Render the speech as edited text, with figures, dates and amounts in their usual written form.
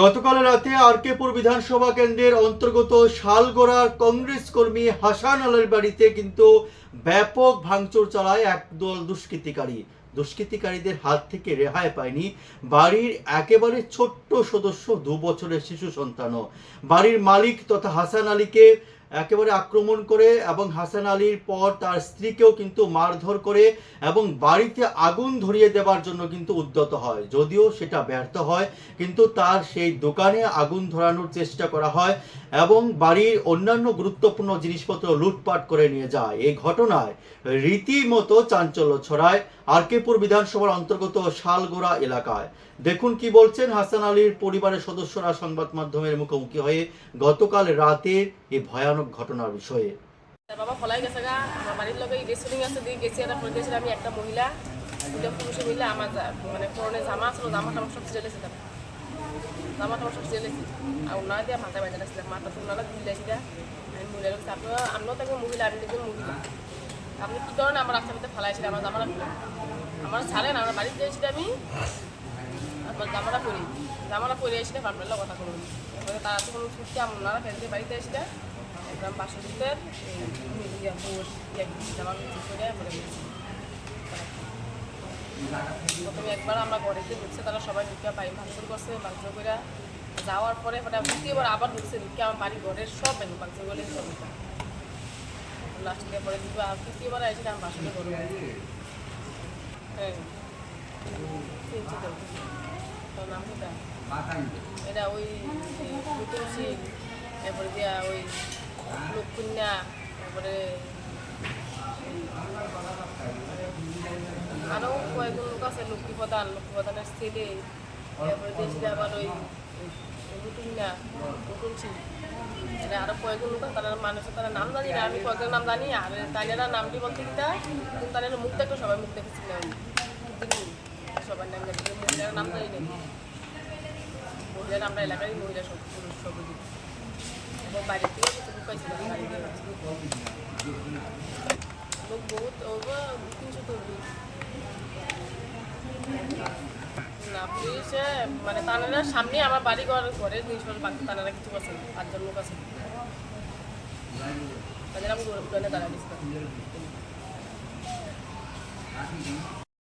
গতকাল রাতে আরকেপুর বিধানসভা কেন্দ্রের অন্তর্গত শালগড়ার কংগ্রেস কর্মী হাসান আলীর বাড়িতে কিন্তু ব্যাপক ভাঙচুর চালায় একদল দুষ্কৃতিকারীদের হাত থেকে রেহাই পায়নি বাড়ির একেবারে ছোট্ট সদস্য 2 বছরের শিশু সন্তানও। বাড়ির মালিক তথা হাসান আলীকে একেবারে আক্রমণ করে এবং হাসান আলীর পর তার স্ত্রীকেও কিন্তু মারধর করে এবং বাড়িতে আগুন ধরিয়ে দেওয়ার জন্য কিন্তু উদ্যত হয়। যদিও সেটা ব্যর্থ হয়, কিন্তু তার সেই দোকানে আগুন ধরানোর চেষ্টা করা হয় এবং বাড়ির অন্যান্য গুরুত্বপূর্ণ জিনিসপত্র লুটপাট করে নিয়ে যায়। এই ঘটনায় রীতিমতো চাঞ্চল্য ছড়ায় আরকেপুর বিধানসভার অন্তর্গত শালগোড়া এলাকায়। দেখুন কি বলছেন হাসান আলীর পরিবারের সদস্যরা সংবাদ মাধ্যমের মুখোমুখি হয়ে গতকাল রাতে এই ভয়ানক ঘটনার বিষয়ে। বাবা ফলাই গেছে গা আমার বাড়ির লোক রেস্টুরেন্ট আছে দিয়ে গেছি একটা করে দিয়েছিলাম আমি একটা মহিলা দুটো পুরুষে মিলে আমার মানে পরনে জামা ছিল জামাটা আমার সব ছেড়েছি জামাটা আমার সব ছেড়েছি আর ওনারা দিয়ে মাথায় বাজা রাখছিলাম মাথা তো ওনারা দিলেছি না আমি মহিলা বলছি আমিও তাকে মহিলা আমি দেখবেন মহিলা আপনি কী করেন আমার রাস্তার মধ্যে ফেলাইছিলেন আমার জামাটা খুলে আমার ছাড়েন আমার বাড়িতে দিয়েছিলাম আমি আপনার জামাটা পরে এসে আপনার কথা করুন এবারে তারা তো কোনো ছুটতে আমার ওনারা ফেলতে বাড়িতে এসে একদম বাসের ভিতরে জামা করে পরে গেছি। প্রথমে একবার আমরা ঘরেতে ঢুকছে তারা সবাই ঢুকে পাই ভাঙচুর করছে ভাঙচুর করে যাওয়ার পরে দ্বিতীয়বার আবার ঢুকছে ঢুকে আমার বাড়ি ঘরের সব ভাঙচুর করে সব লাস্টে পরে দিব আর তৃতীয়বার এসে আমার বাসনে ঘর হ্যাঁ তোর নাম কোথা এটা ওই তুলসী এরপরে দিয়া ওই লোককন্যা তারপরে আরও কয়েকজন লোক আছে লক্ষ্মীপ্রধানের ছেলে তারপরে দেশে আবার ওই নতুননা নতুনছি এটা আরও কয়েকজন লোক আছে তারা মানুষের তারা নাম জানি না আমি কয়েকজন নাম জানি আর তাইনেরা নামটি বলতে কিনা কিন্তু তাদের মুখ দেখো সবাই মুখ দেখেছিলাম সবার নাম জানি মহিলার নাম জানি না মহিলার আমরা এলাকারই মহিলা সব পুরুষ সব এবং বাড়ির থেকে কিছু ঢুকাইছিল লোক বহুত ওভার 300 তো না পুলিশে মানে তারা সামনে আমার বাড়ি ঘরের জিনিসপত্র বাকি তারা কিছু আছে 5 জন লোক আছে তাদের আমি দৌড়ে দাঁড়াইছিলাম